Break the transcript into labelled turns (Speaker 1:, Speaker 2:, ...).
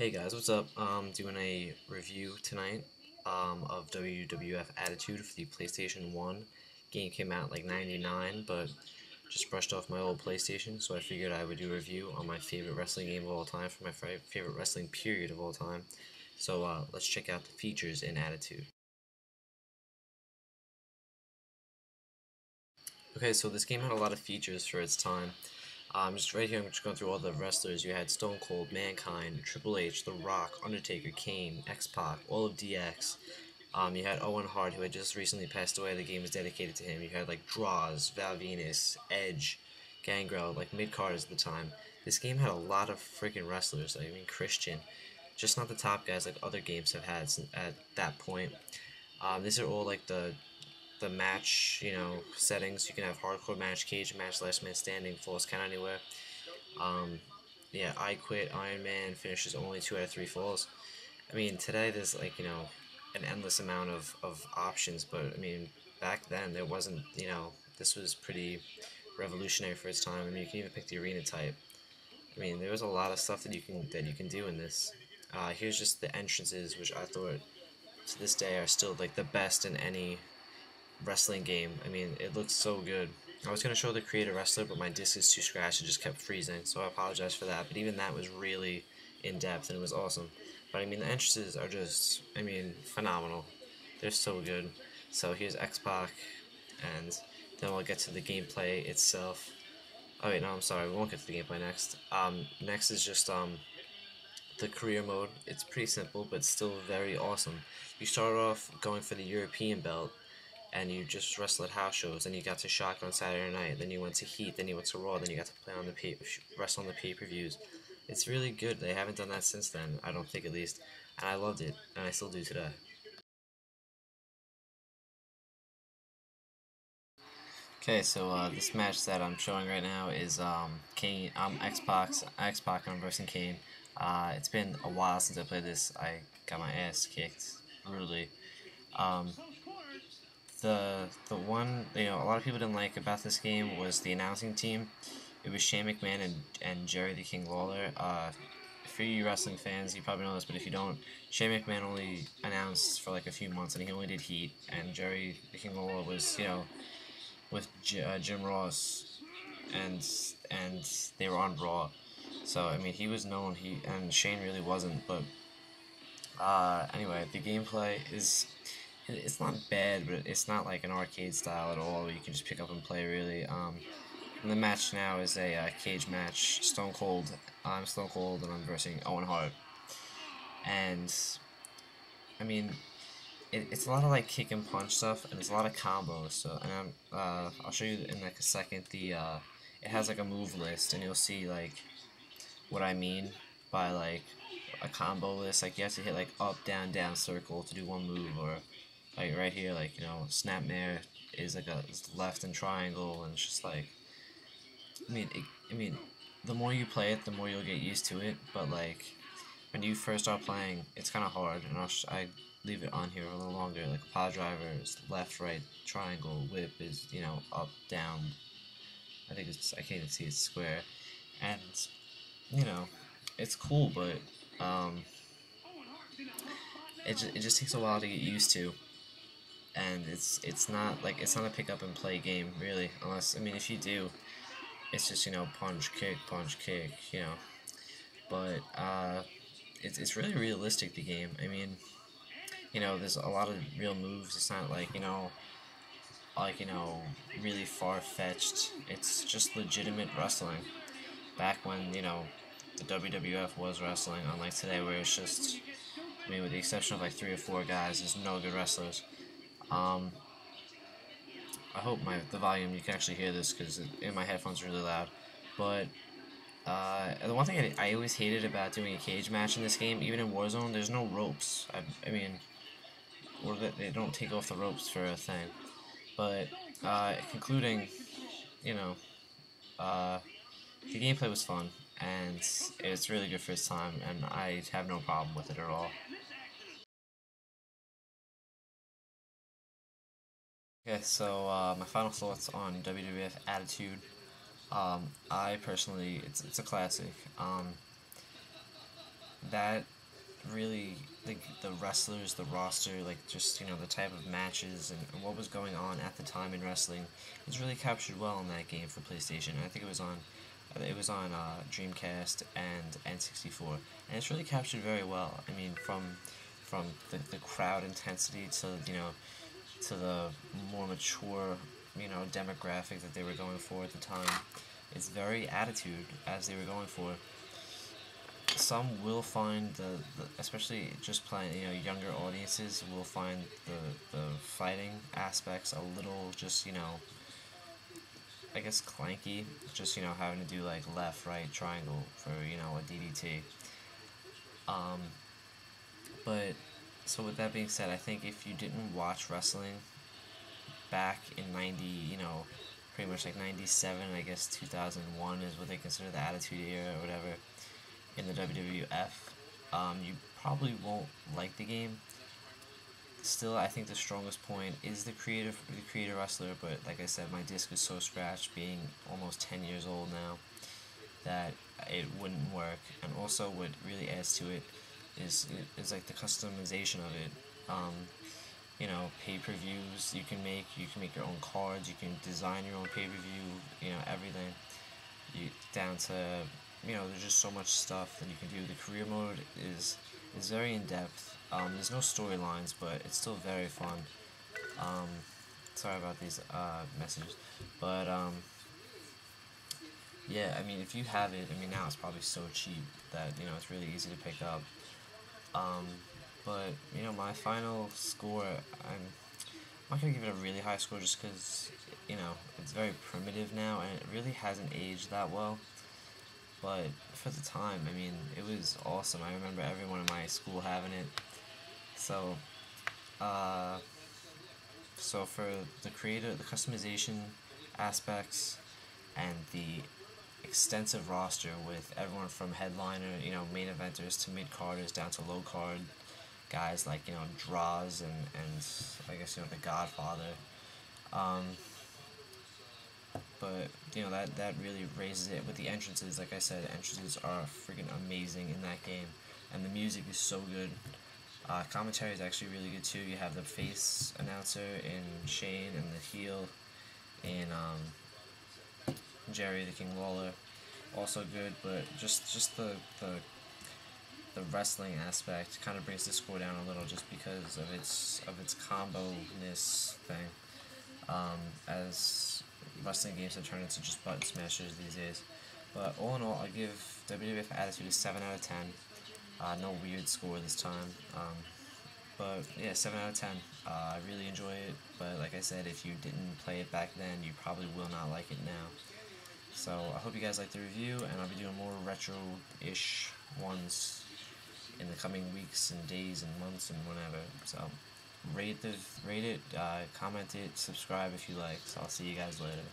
Speaker 1: Hey guys, what's up? Doing a review tonight of WWF Attitude for the PlayStation 1. Game came out like 99, but just brushed off my old PlayStation, so I figured I would do a review on my favorite wrestling game of all time for my favorite wrestling period of all time. So let's check out the features in Attitude. Okay, so this game had a lot of features for its time. Just right here, I'm just going through all the wrestlers. You had Stone Cold, Mankind, Triple H, The Rock, Undertaker, Kane, X-Pac, all of DX. You had Owen Hart, who had just recently passed away. The game was dedicated to him. You had like Draws, Val Venus, Edge, Gangrel, like mid-carders at the time. This game had a lot of freaking wrestlers. I mean, Christian, just not the top guys like other games have had at that point. These are all like the match, settings. You can have hardcore match, cage match, last man standing, falls count anywhere. Um, yeah, I quit, Iron Man finishes only 2 out of 3 falls. I mean, today there's like, an endless amount of options, but I mean, back then there wasn't, this was pretty revolutionary for its time. I mean, you can even pick the arena type. I mean, there was a lot of stuff that you can do in this. Here's just the entrances, which I thought to this day are still like the best in any wrestling game. I mean, it looks so good. I was gonna show the creator wrestler, but my disc is too scratched. It just kept freezing, so I apologize for that. But even that was really in depth and it was awesome. But I mean, the entrances are just, I mean, phenomenal. They're so good. So here's X-Pac, and then we'll get to the gameplay itself. Oh wait, no, I'm sorry. We won't get to the gameplay next. Next is just the career mode. It's pretty simple, but still very awesome. You start off going for the European belt, and you just wrestled at house shows. Then you got to Shock on Saturday night. Then you went to Heat. Then you went to Raw. Then you got to play on the wrestle on the pay-per-views. It's really good. They haven't done that since then. I don't think, at least, and I loved it, and I still do today. Okay, so this match that I'm showing right now is Kane. X-Pac, and I'm versing Kane. It's been a while since I played this. I got my ass kicked brutally. Um, the one a lot of people didn't like about this game was the announcing team. It was Shane McMahon and Jerry the King Lawler. For you wrestling fans, you probably know this, but if you don't, Shane McMahon only announced for like a few months, and he only did Heat. And Jerry the King Lawler was with Jim Ross, and and they were on Raw. So I mean, he was known. And Shane really wasn't. But anyway, the gameplay is it's not bad, but it's not like an arcade style at all, where you can just pick up and play, really. And the match now is a cage match. Stone Cold. I'm Stone Cold, and I'm versing Owen Hart. And, I mean, it's a lot of, like, kick and punch stuff, and it's a lot of combos. So, and I'll show you in, like, a second. It has, like, a move list, and you'll see, like, what I mean by, like, a combo list. Like, you have to hit, like, up, down, down, circle to do one move, or like right here, like, snapmare is like a left and triangle, and it's just like, I mean, the more you play it, the more you'll get used to it. But like, when you first start playing, it's kind of hard, and I leave it on here a little longer. Like, power driver is left, right, triangle. Whip is up, down. I think I can't even see it's square, and you know, it's cool, but um, it just takes a while to get used to. And it's not a pick up and play game, really, unless, I mean, if you do, it's just punch kick, but it's really realistic, the game. I mean, there's a lot of real moves. It's not like, like, really far-fetched. It's just legitimate wrestling back when, the WWF was wrestling, unlike today, where it's just, I mean, with the exception of like 3 or 4 guys, there's no good wrestlers. um I hope the volume, you can actually hear this, because in my headphones are really loud. But the one thing I always hated about doing a cage match in this game, even in Warzone, there's no ropes. I mean, or they don't take off the ropes for a thing. But concluding, you know, uh, the gameplay was fun, and it's really good for its time, and I have no problem with it at all. Okay, so my final thoughts on WWF Attitude. I personally, it's a classic. that really, the wrestlers, the roster, like just the type of matches and what was going on at the time in wrestling is really captured well in that game for PlayStation. I think it was on Dreamcast and N64, and it's really captured very well. I mean, from the crowd intensity to to the more mature demographic that they were going for at the time. It's very attitude as they were going for. Some will find especially just playing younger audiences will find the fighting aspects a little just I guess clanky, just having to do like left right triangle for a DDT. um but so with that being said, I think if you didn't watch wrestling back in 90, pretty much like 97, I guess 2001 is what they consider the Attitude Era or whatever in the WWF, you probably won't like the game. Still, I think the strongest point is the creator wrestler, but like I said, my disc is so scratched, being almost 10 years old now, that it wouldn't work. And also, what really adds to it is like the customization of it. Pay-per-views you can make your own cards, you can design your own pay-per-view, everything. Down to there's just so much stuff that you can do. The career mode is very in depth. There's no storylines, but it's still very fun. Um, Sorry about these messages, but yeah. I mean, if you have it, I mean now it's probably so cheap that it's really easy to pick up. Um, but my final score, I'm not gonna give it a really high score just because it's very primitive now and it really hasn't aged that well. But for the time, I mean, it was awesome. I remember everyone in my school having it. So, uh, so for the customization aspects, and the extensive roster with everyone from headliner, main eventers to mid carders down to low card guys like Draws and I guess the Godfather. Um, but that really raises it with the entrances. Like I said, the entrances are freaking amazing in that game, and the music is so good. Commentary is actually really good too. You have the face announcer in Shane and the heel in Jerry the King Lawler, also good. But just the wrestling aspect kind of brings the score down a little, just because of its combo-ness thing. As wrestling games have turned into just button smashers these days. But all in all, I give WWF Attitude a 7 out of 10. No weird score this time. But yeah, 7 out of 10. I really enjoy it, but like I said, if you didn't play it back then, you probably will not like it now. So I hope you guys like the review, and I'll be doing more retro-ish ones in the coming weeks and days and months and whenever. So rate it, comment it, subscribe if you like. So I'll see you guys later.